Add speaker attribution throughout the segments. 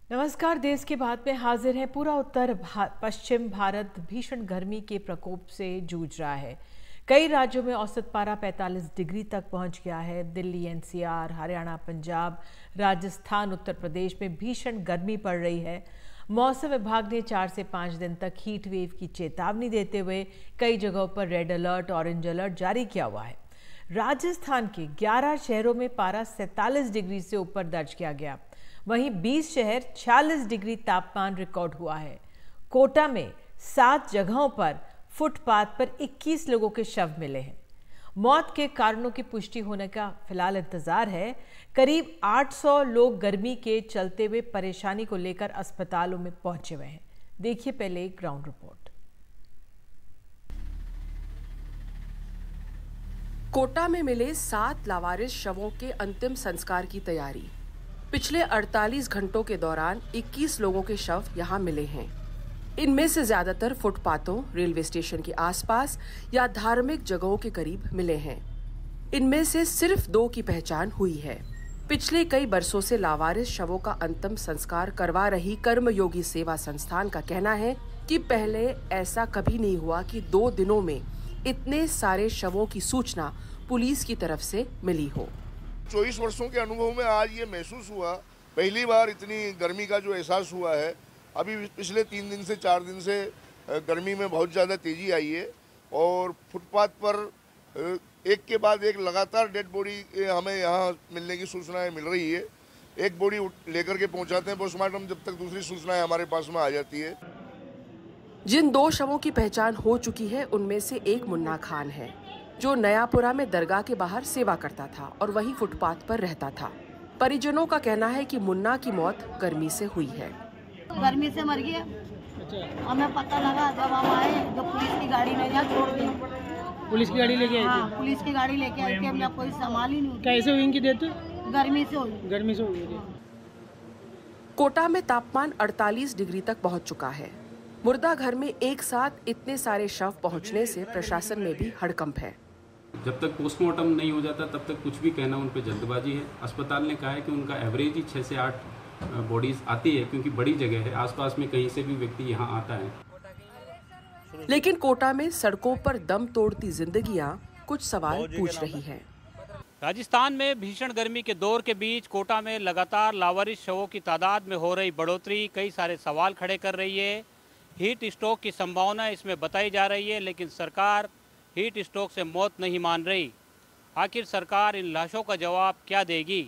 Speaker 1: नमस्कार। देश के बाद में हाजिर है। पूरा उत्तर पश्चिम भारत भीषण गर्मी के प्रकोप से जूझ रहा है। कई राज्यों में औसत पारा 45 डिग्री तक पहुंच गया है। दिल्ली, एनसीआर, हरियाणा, पंजाब, राजस्थान, उत्तर प्रदेश में भीषण गर्मी पड़ रही है। मौसम विभाग ने 4 से 5 दिन तक हीट वेव की चेतावनी देते हुए कई जगहों पर रेड अलर्ट, ऑरेंज अलर्ट जारी किया हुआ है। राजस्थान के 11 शहरों में पारा 47 डिग्री से ऊपर दर्ज किया गया। वहीं 20 शहर 46 डिग्री तापमान रिकॉर्ड हुआ है। कोटा में 7 जगहों पर फुटपाथ पर 21 लोगों के शव मिले हैं। मौत के कारणों की पुष्टि होने का फिलहाल इंतजार है। करीब 800 लोग गर्मी के चलते हुए परेशानी को लेकर अस्पतालों में पहुंचे हुए हैं। देखिए पहले एक ग्राउंड रिपोर्ट।
Speaker 2: कोटा में मिले 7 लावारिस शवों के अंतिम संस्कार की तैयारी। पिछले 48 घंटों के दौरान 21 लोगों के शव यहां मिले हैं। इनमें से ज्यादातर फुटपाथों, रेलवे स्टेशन के आसपास या धार्मिक जगहों के करीब मिले हैं। इनमें से सिर्फ 2 की पहचान हुई है। पिछले कई बरसों से लावारिस शवों का अंतिम संस्कार करवा रही कर्मयोगी सेवा संस्थान का कहना है कि पहले ऐसा कभी नहीं हुआ कि 2 दिनों में इतने सारे शवों की सूचना पुलिस की तरफ से मिली हो।
Speaker 3: 24 वर्षों के अनुभव में आज ये महसूस हुआ, पहली बार इतनी गर्मी का जो एहसास हुआ है। अभी पिछले 3 दिन से 4 दिन से गर्मी में बहुत ज़्यादा तेज़ी आई है और फुटपाथ पर एक के बाद एक लगातार डेड बॉडी हमें यहाँ मिलने की सूचनाएं मिल रही है। एक बॉडी लेकर के पहुँचाते हैं पोस्टमार्टम, जब तक दूसरी सूचनाएं हमारे पास में आ जाती है।
Speaker 2: जिन 2 शवों की पहचान हो चुकी है उनमें से एक मुन्ना खान है, जो नयापुरा में दरगाह के बाहर सेवा करता था और वहीं फुटपाथ पर रहता था। परिजनों का कहना है कि मुन्ना की मौत गर्मी से हुई है।
Speaker 4: गर्मी से मर गया। हमें पता लगा जब हम आए तो पुलिस की गाड़ी ने यहाँ छोड़ दी।
Speaker 5: पुलिस की गाड़ी लेके आई थी?
Speaker 4: हाँ, पुलिस की गाड़ी लेके आई थी। हमने कोई संभाल ही नहीं।
Speaker 5: कैसे हुई इनकी डेथ?
Speaker 4: गर्मी से हुई।
Speaker 5: गर्मी से हुई।
Speaker 2: कोटा में तापमान 48 डिग्री तक पहुंच चुका है। मुर्दा घर में एक साथ इतने सारे शव पहुंचने से प्रशासन में भी हड़कंप है।
Speaker 6: जब तक पोस्टमार्टम नहीं हो जाता तब तक कुछ भी कहना उन पे जल्दबाजी है। अस्पताल ने कहा है कि उनका एवरेज ही 6 से 8 बॉडीज आती है, क्योंकि बड़ी जगह है, आसपास में कहीं से भी व्यक्ति यहाँ आता है।
Speaker 2: लेकिन कोटा में सड़कों पर दम तोड़ती जिंदगियां कुछ सवाल पूछ रही हैं।
Speaker 7: राजस्थान में भीषण गर्मी के दौर के बीच कोटा में लगातार लावारिस शवों की तादाद में हो रही बढ़ोतरी कई सारे सवाल खड़े कर रही है। हीट स्ट्रोक की संभावना इसमें बताई जा रही है, लेकिन सरकार हीट स्ट्रोक से मौत नहीं मान रही। आखिर सरकार इन लाशों का जवाब क्या देगी?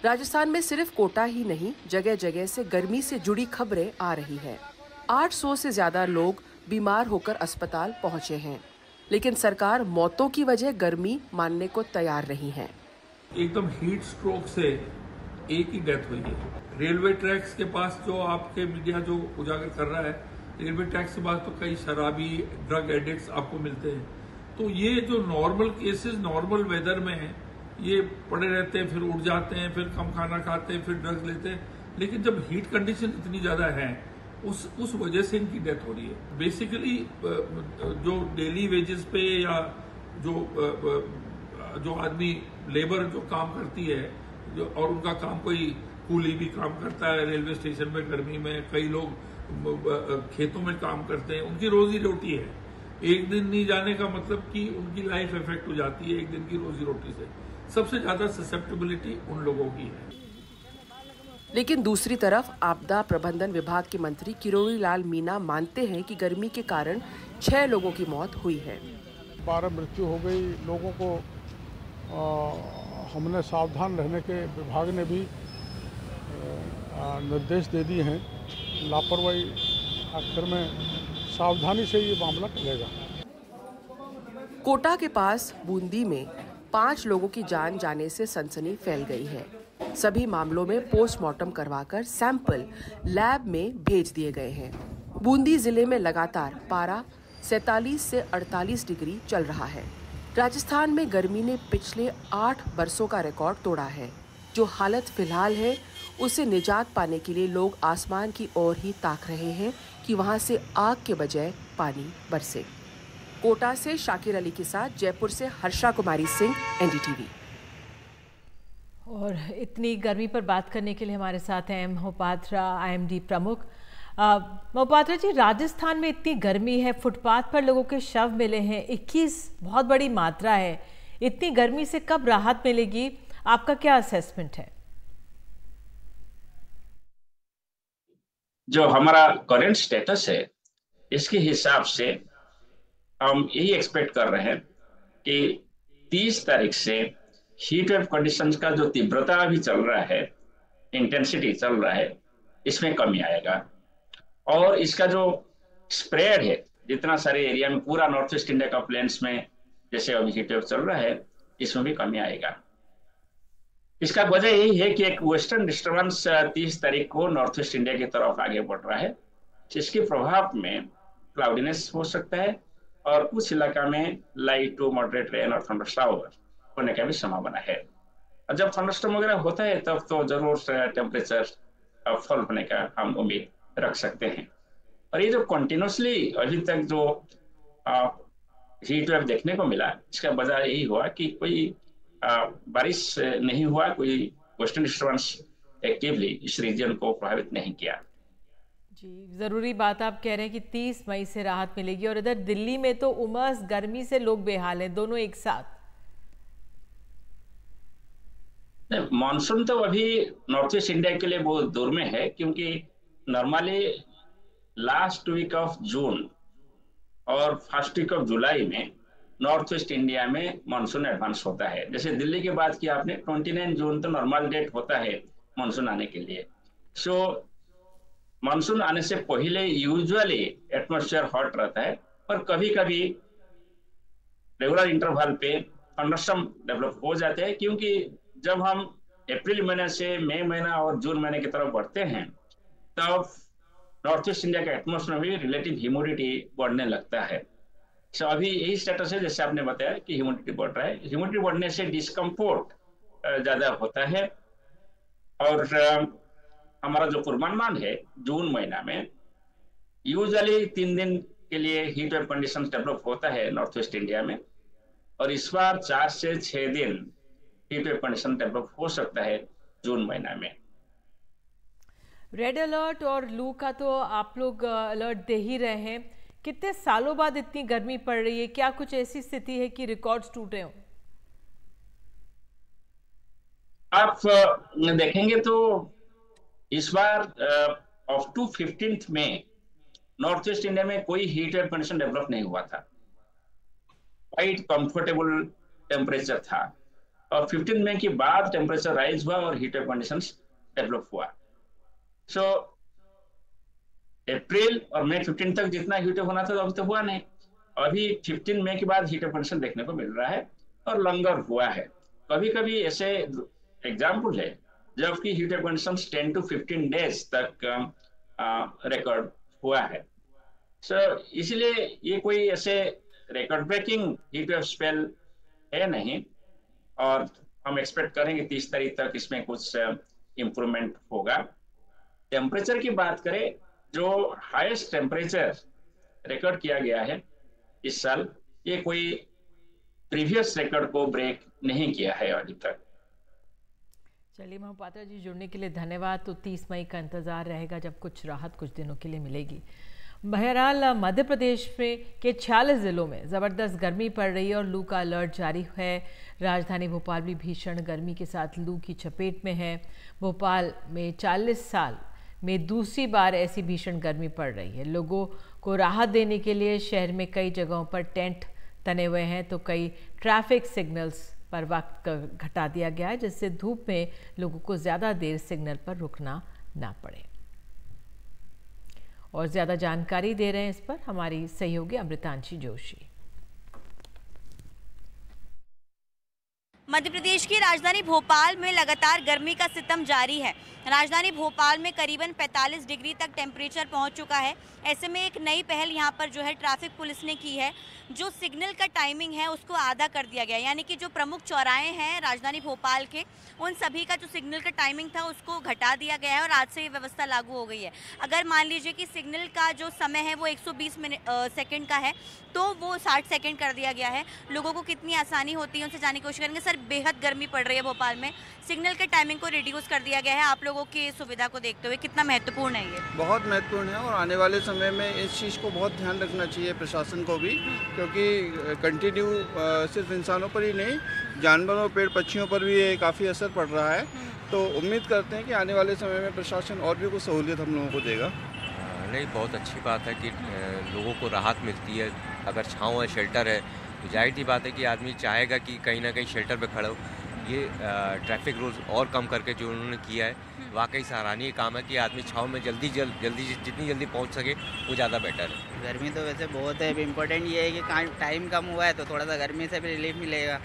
Speaker 2: राजस्थान में सिर्फ कोटा ही नहीं, जगह जगह से गर्मी से जुड़ी खबरें आ रही है। 800 से ज्यादा लोग बीमार होकर अस्पताल पहुंचे हैं, लेकिन सरकार मौतों की वजह गर्मी मानने को तैयार नहीं है।
Speaker 8: एकदम हीट स्ट्रोक से एक ही डेथ हुई है। रेलवे ट्रैक्स के पास जो आपके मीडिया जो उजागर कर रहा है, रेलवे ट्रैक्स के पास तो कई शराबी, ड्रग एडिक्ट्स आपको मिलते हैं। तो ये जो नॉर्मल केसेस नॉर्मल वेदर में हैं, ये पड़े रहते हैं, फिर उठ जाते हैं, फिर कम खाना खाते हैं, फिर ड्रग्स लेते हैं। लेकिन जब हीट कंडीशन इतनी ज्यादा है, उस वजह से इनकी डेथ हो रही है। बेसिकली जो डेली वेजेस पे या जो आदमी लेबर जो काम करती है और उनका काम कोई कूली भी काम करता है रेलवे स्टेशन में गर्मी में, कई लोग खेतों में काम करते हैं, उनकी रोजी रोटी है। एक दिन नहीं जाने का मतलब कि उनकी लाइफ इफेक्ट हो जाती है एक दिन की रोजी रोटी से। सबसे ज्यादा ससेप्टेबिलिटी उन लोगों की है।
Speaker 2: लेकिन दूसरी तरफ आपदा प्रबंधन विभाग के मंत्री किरोड़ी लाल मीणा मानते हैं कि गर्मी के कारण 6 लोगों की मौत हुई है।
Speaker 9: 12 मृत्यु हो गई। लोगों को हमने सावधान रहने के विभाग ने भी निर्देश दे दिए हैं। लापरवाही आखिर में सावधानी से ये मामला टलेगा।
Speaker 2: कोटा के पास बूंदी में 5 लोगों की जान जाने से सनसनी फैल गई है। सभी मामलों में पोस्टमार्टम करवाकर सैंपल लैब में भेज दिए गए हैं। बूंदी जिले में लगातार पारा 47 से 48 डिग्री चल रहा है। राजस्थान में गर्मी ने पिछले 8 बरसों का रिकॉर्ड तोड़ा है। जो हालत फिलहाल है, उसे निजात पाने के लिए लोग आसमान की ओर ही ताक रहे हैं कि वहां से आग के बजाय पानी बरसे। कोटा से शाकिर अली के साथ जयपुर से हर्षा कुमारी सिंह, एनडीटीवी।
Speaker 1: और इतनी गर्मी पर बात करने के लिए हमारे साथ हैं मोहपात्रा IMD प्रमुख। मोहपात्रा जी, राजस्थान में इतनी गर्मी है, फुटपाथ पर लोगों के शव मिले हैं, 21 बहुत बड़ी मात्रा है। इतनी गर्मी से कब राहत मिलेगी, आपका क्या असेसमेंट है?
Speaker 10: जो हमारा करंट स्टेटस है इसके हिसाब से हम यही एक्सपेक्ट कर रहे हैं कि 30 तारीख से हीट वेव कंडीशंस का जो तीव्रता अभी चल रहा है, इंटेंसिटी चल रहा है, इसमें कमी आएगा। और इसका जो स्प्रेड है जितना सारे एरिया में, पूरा नॉर्थ ईस्ट इंडिया का प्लेन्स में जैसे अभी हीट वेव चल रहा है, इसमें भी कमी आएगा। इसका वजह यही है कि एक वेस्टर्न डिस्टर्बेंस 30 तारीख को नॉर्थ ईस्ट इंडिया की तरफ आगे बढ़ रहा है, जिसके प्रभाव में क्लाउडीनेस हो सकता है और कुछ इलाका में लाइट टू मॉडरेट रेन और थंडरस्टॉर्म होने का भी संभावना है। और जब थंडरस्टॉर्म वगैरह होता है तब तो जरूर टेम्परेचर फॉल होने का हम उम्मीद रख सकते हैं। और ये जो कंटिन्यूसली अभी तक जो हीट वेव देखने को मिला, इसका वजह यही हुआ कि कोई बारिश नहीं हुआ, कोई वेस्टर्न डिस्टर्बेंस एक्टिवली इस रीजन को प्रभावित नहीं किया।
Speaker 1: जी, ज़रूरी बात आप कह रहे हैं कि 30 मई से राहत मिलेगी। और इधर दिल्ली में तो उमस गर्मी से लोग बेहाल हैं, दोनों एक साथ।
Speaker 10: मानसून तो अभी नॉर्थ ईस्ट इंडिया के लिए बहुत दूर में है, क्योंकि normally last week of June और फर्स्ट वीक ऑफ जुलाई में नॉर्थ ईस्ट इंडिया में मानसून एडवांस होता है। जैसे दिल्ली की बात की आपने, 29 जून तो नॉर्मल डेट होता है मानसून आने के लिए। सो मानसून आने से पहले यूजुअली एटमॉस्फेयर हॉट रहता है, पर कभी कभी रेगुलर इंटरवल पे थंडरस्टॉर्म डेवलप हो जाते हैं, क्योंकि जब हम अप्रैल महीने से मई महीना और जून महीने की तरफ बढ़ते हैं तब नॉर्थ ईस्ट इंडिया का एटमॉस्फेयर में भी रिलेटिव ह्यूमिडिटी बढ़ने लगता है। तो अभी यही स्टेटस है, जैसे आपने बताया कि ह्यूमिडिटी बढ़ रहा है। ह्यूमिडिटी बढ़ने से डिस्कम्फोर्ट ज्यादा होता है। और हमारा जो पूर्वानुमान है, जून महीना में यूजुअली 3 दिन के लिए हीट वेव कंडीशन डेवलप होता है नॉर्थ ईस्ट इंडिया में, और इस बार 4 से 6 दिन हीट वेव कंडीशन डेवलप हो सकता है जून महीना में।
Speaker 1: रेड अलर्ट और लू का तो आप लोग अलर्ट दे ही रहे हैं। कितने सालों बाद इतनी गर्मी पड़ रही है, क्या कुछ ऐसी स्थिति है कि रिकॉर्ड्स टूटे हों?
Speaker 10: आप देखेंगे तो इस बार अप टू 15 मई नॉर्थ ईस्ट इंडिया में कोई हीट वेव कंडीशन डेवलप नहीं हुआ था। क्वाइट कंफर्टेबल टेम्परेचर था, और 15 मई के बाद टेम्परेचर राइज हुआ और हीट वेव कंडीशंस डेवलप हुआ। सो अप्रैल और मई 15 तक जितना हीट वेव होना था अभी तो हुआ नहीं। अभी 15 मई के बाद हीट वेव कंडीशन देखने को मिल रहा है और लंगर हुआ है। कभी कभी ऐसे एग्जाम्पल है जबकि heat wave condition 10 to 15 days तक रिकॉर्ड हुआ है। सो इसलिए ये कोई ऐसे record breaking heat wave spell है नहीं, और हम एक्सपेक्ट करेंगे 30 तारीख तक इसमें कुछ इम्प्रूवमेंट होगा। टेम्परेचर की बात करें, जो हाईएस्ट टेम्परेचर रिकॉर्ड किया गया है इस साल, ये कोई प्रीवियस रिकॉर्ड को ब्रेक नहीं किया है अभी तक।
Speaker 1: चलिए मोहपात्रा जी, जुड़ने के लिए धन्यवाद। तो 30 मई का इंतजार रहेगा जब कुछ राहत कुछ दिनों के लिए मिलेगी। बहरहाल मध्य प्रदेश में के 46 जिलों में ज़बरदस्त गर्मी पड़ रही है और लू का अलर्ट जारी है। राजधानी भोपाल भी भीषण गर्मी के साथ लू की चपेट में है। भोपाल में 40 साल में दूसरी बार ऐसी भीषण गर्मी पड़ रही है। लोगों को राहत देने के लिए शहर में कई जगहों पर टेंट तने हुए हैं, तो कई ट्रैफिक सिग्नल्स पर वक्त घटा दिया गया है, जिससे धूप में लोगों को ज़्यादा देर सिग्नल पर रुकना ना पड़े। और ज़्यादा जानकारी दे रहे हैं इस पर हमारी सहयोगी अमृतांशी जोशी।
Speaker 11: मध्य प्रदेश की राजधानी भोपाल में लगातार गर्मी का सितम जारी है। राजधानी भोपाल में करीबन 45 डिग्री तक टेम्परेचर पहुंच चुका है। ऐसे में एक नई पहल यहां पर जो है ट्रैफिक पुलिस ने की है, जो सिग्नल का टाइमिंग है उसको आधा कर दिया गया, यानी कि जो प्रमुख चौराहे हैं राजधानी भोपाल के, उन सभी का जो सिग्नल का टाइमिंग था उसको घटा दिया गया है और आज से ये व्यवस्था लागू हो गई है। अगर मान लीजिए कि सिग्नल का जो समय है वो 120 सेकंड का है, तो वो 60 सेकंड कर दिया गया है। लोगों को कितनी आसानी होती है उनसे जानने की कोशिश करेंगे। सर, बेहद गर्मी पड़ रही है भोपाल में, सिग्नल के टाइमिंग को रिड्यूस कर दिया गया है। आप लोगों की सुविधा को देखते हुए कितना महत्वपूर्ण है ये?
Speaker 12: बहुत महत्वपूर्ण है, और आने वाले समय में इस चीज़ को बहुत ध्यान रखना चाहिए प्रशासन को भी, क्योंकि कंटिन्यू सिर्फ इंसानों पर ही नहीं, जानवरों, पेड़ पक्षियों पर भी ये काफ़ी असर पड़ रहा है। तो उम्मीद करते हैं कि आने वाले समय में प्रशासन और भी कुछ सहूलियत हम लोगों को देगा।
Speaker 13: नहीं, बहुत अच्छी बात है कि लोगों को राहत मिलती है। अगर छाँव है, शेल्टर है, तो जाहिर सी बात है कि आदमी चाहेगा कि कहीं ना कहीं शेल्टर पे खड़ा हो। ये ट्रैफिक रूल्स और कम करके जो उन्होंने किया है, वाकई सराहनीय काम है कि आदमी छाँव में जल्दी जितनी जल्दी पहुंच सके वो ज़्यादा बेटर है।
Speaker 14: गर्मी तो वैसे बहुत है, इम्पोर्टेंट ये है कि टाइम कम हुआ है तो थोड़ा सा गर्मी से भी रिलीफ मिलेगा।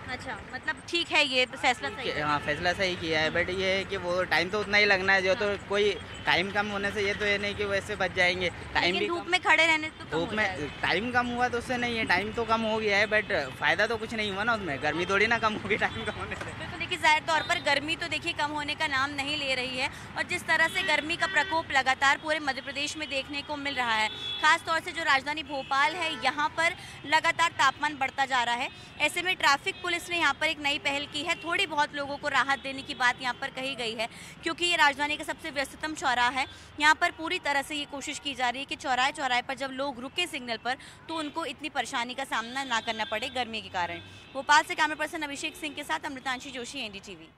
Speaker 11: अच्छा, मतलब ठीक है, ये फैसला सही है।
Speaker 14: हाँ, फैसला सही किया है, बट ये है कि वो टाइम तो उतना ही लगना है, जो तो कोई टाइम कम होने से ये तो ये नहीं कि वैसे बच जाएंगे। टाइम भी
Speaker 11: धूप में खड़े रहने तो
Speaker 14: धूप में टाइम कम हुआ तो उससे नहीं है, टाइम तो कम हो गया है, बट फायदा तो कुछ नहीं हुआ ना उसमें, गर्मी थोड़ी ना कम होगी टाइम कम होने से।
Speaker 11: बिल्कुल, देखिए जाहिर तौर पर गर्मी तो देखिए कम होने का नाम नहीं ले रही है, और जिस तरह से गर्मी का प्रकोप लगातार पूरे मध्य प्रदेश में देखने को मिल रहा है, खास तौर से जो राजधानी भोपाल है यहाँ पर लगातार तापमान बढ़ता जा रहा है। ऐसे में ट्रैफिक पुलिस ने यहाँ पर एक नई पहल की है, थोड़ी बहुत लोगों को राहत देने की बात यहाँ पर कही गई है, क्योंकि ये राजधानी का सबसे व्यस्ततम चौराहा है। यहाँ पर पूरी तरह से ये कोशिश की जा रही है कि चौराहे पर जब लोग रुके सिग्नल पर तो उनको इतनी परेशानी का सामना ना करना पड़े गर्मी के कारण। भोपाल से कैमरा पर्सन अभिषेक सिंह के साथ अमृतांशी जोशी, NDTV।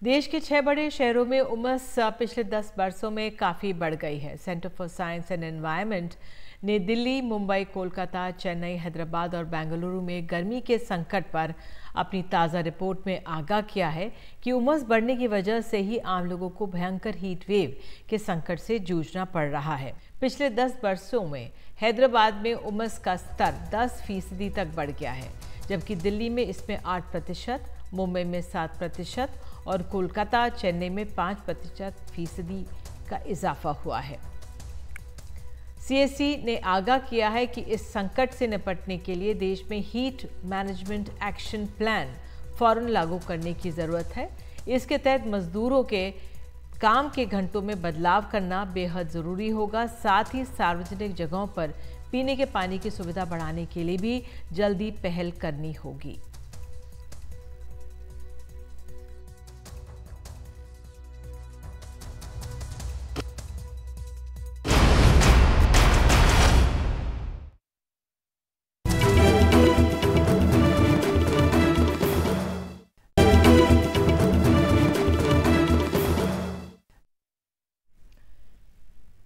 Speaker 1: देश के 6 बड़े शहरों में उमस पिछले 10 बरसों में काफ़ी बढ़ गई है। Centre for science and environment ने दिल्ली, मुंबई, कोलकाता, चेन्नई, हैदराबाद और बेंगलुरु में गर्मी के संकट पर अपनी ताज़ा रिपोर्ट में आगाह किया है कि उमस बढ़ने की वजह से ही आम लोगों को भयंकर हीट वेव के संकट से जूझना पड़ रहा है। पिछले 10 बरसों में हैदराबाद में उमस का स्तर 10% तक बढ़ गया है, जबकि दिल्ली में इसमें 8%, मुंबई में 7% और कोलकाता, चेन्नई में 5% का इजाफा हुआ है। CSE ने आगाह किया है कि इस संकट से निपटने के लिए देश में हीट मैनेजमेंट एक्शन प्लान फौरन लागू करने की ज़रूरत है। इसके तहत मजदूरों के काम के घंटों में बदलाव करना बेहद ज़रूरी होगा। साथ ही सार्वजनिक जगहों पर पीने के पानी की सुविधा बढ़ाने के लिए भी जल्दी पहल करनी होगी।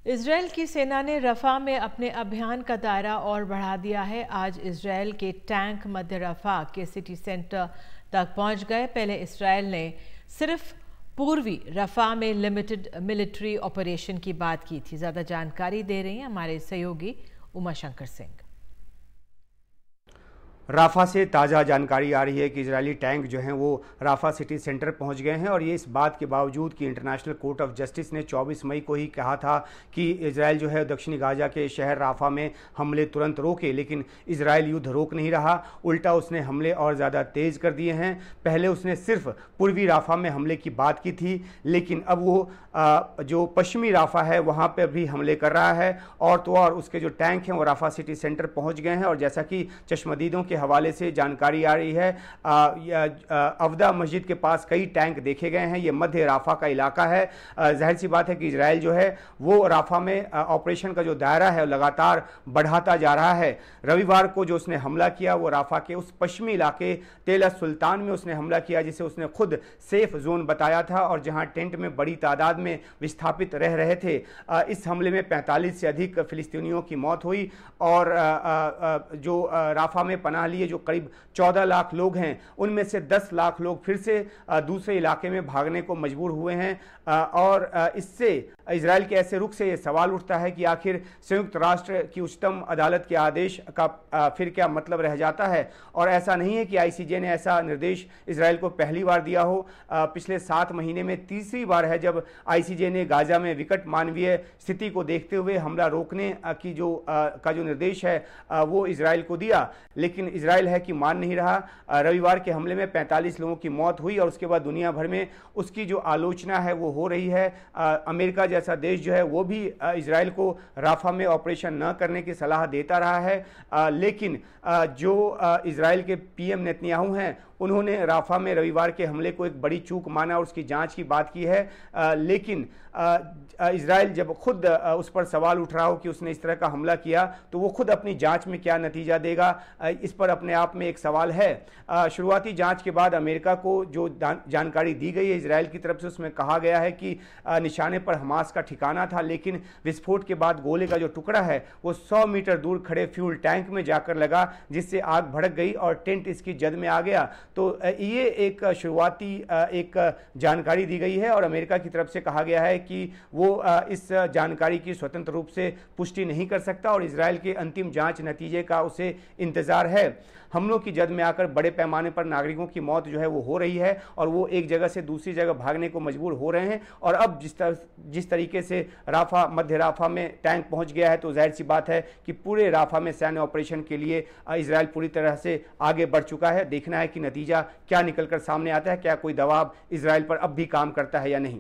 Speaker 1: इजरायल की सेना ने रफा में अपने अभियान का दायरा और बढ़ा दिया है। आज इजरायल के टैंक मध्य रफा के सिटी सेंटर तक पहुंच गए। पहले इजरायल ने सिर्फ पूर्वी रफा में लिमिटेड मिलिट्री ऑपरेशन की बात की थी। ज़्यादा जानकारी दे रही हैं हमारे सहयोगी उमाशंकर सिंह।
Speaker 15: राफा से ताज़ा जानकारी आ रही है कि इजरायली टैंक जो हैं वो राफा सिटी सेंटर पहुंच गए हैं, और ये इस बात के बावजूद कि इंटरनेशनल कोर्ट ऑफ जस्टिस ने 24 मई को ही कहा था कि इजरायल जो है दक्षिणी गाजा के शहर राफा में हमले तुरंत रोके, लेकिन इजरायल युद्ध रोक नहीं रहा, उल्टा उसने हमले और ज़्यादा तेज़ कर दिए हैं। पहले उसने सिर्फ पूर्वी राफा में हमले की बात की थी, लेकिन अब वो जो पश्चिमी राफा है वहाँ पर भी हमले कर रहा है, और तो और उसके जो टैंक हैं वो राफा सिटी सेंटर पहुँच गए हैं। और जैसा कि चश्मदीदों के हवाले से जानकारी आ रही है, अवदा मस्जिद के पास कई टैंक देखे गए हैं। ये मध्य राफा का इलाका है। जाहिर सी बात है कि इजरायल जो है वो राफा में ऑपरेशन का जो दायरा है लगातार बढ़ाता जा रहा है। रविवार को जो उसने हमला किया वो राफा के उस पश्चिमी इलाके तेल सुल्तान में उसने हमला किया, जिसे उसने खुद सेफ जोन बताया था और जहां टेंट में बड़ी तादाद में विस्थापित रह रहे थे। इस हमले में 45 से अधिक फिलिस्तीनियों की मौत हुई, और जो राफा में पनाह लिए जो करीब 14 लाख लोग हैं उनमें से 10 लाख लोग फिर से दूसरे इलाके में भागने को मजबूर हुए हैं। और इससे इजरायल के ऐसे रुख से ये सवाल उठता है कि आखिर संयुक्त राष्ट्र की उच्चतम अदालत के आदेश का फिर क्या मतलब रह जाता है। और ऐसा नहीं है कि ICJ ने ऐसा निर्देश इजरायल को पहली बार दिया हो। पिछले 7 महीने में तीसरी बार है जब ICJ ने गाजा में विकट मानवीय स्थिति को देखते हुए हमला रोकने की जो निर्देश है वो इजरायल को दिया। लेकिन इजराइल है कि मान नहीं रहा। रविवार के हमले में 45 लोगों की मौत हुई और उसके बाद दुनिया भर में उसकी जो आलोचना है वो हो रही है। अमेरिका जैसा देश जो है वो भी इजराइल को राफा में ऑपरेशन न करने की सलाह देता रहा है, लेकिन जो इजराइल के पीएम नेतन्याहू हैं उन्होंने राफा में रविवार के हमले को एक बड़ी चूक माना और उसकी जांच की बात की है। लेकिन इजराइल जब खुद उस पर सवाल उठ रहा हो कि उसने इस तरह का हमला किया तो वो खुद अपनी जांच में क्या नतीजा देगा, इस पर अपने आप में एक सवाल है। शुरुआती जांच के बाद अमेरिका को जो जानकारी दी गई है इजराइल की तरफ से, उसमें कहा गया है कि निशाने पर हमास का ठिकाना था, लेकिन विस्फोट के बाद गोले का जो टुकड़ा है वो 100 मीटर दूर खड़े फ्यूल टैंक में जाकर लगा, जिससे आग भड़क गई और टेंट इसकी जद में आ गया। तो ये एक शुरुआती एक जानकारी दी गई है और अमेरिका की तरफ से कहा गया है कि वो इस जानकारी की स्वतंत्र रूप से पुष्टि नहीं कर सकता और इजराइल के अंतिम जांच नतीजे का उसे इंतजार है। हमलों की जद में आकर बड़े पैमाने पर नागरिकों की मौत जो है वो हो रही है और वो एक जगह से दूसरी जगह भागने को मजबूर हो रहे हैं। और अब जिस तरीके से राफा, मध्य राफा में टैंक पहुंच गया है तो जाहिर सी बात है कि पूरे राफा में सैन्य ऑपरेशन के लिए इजराइल पूरी तरह से आगे बढ़ चुका है। देखना है कि नतीजा क्या निकलकर सामने आता है, क्या कोई दबाव इजराइल पर अब भी काम करता है या नहीं।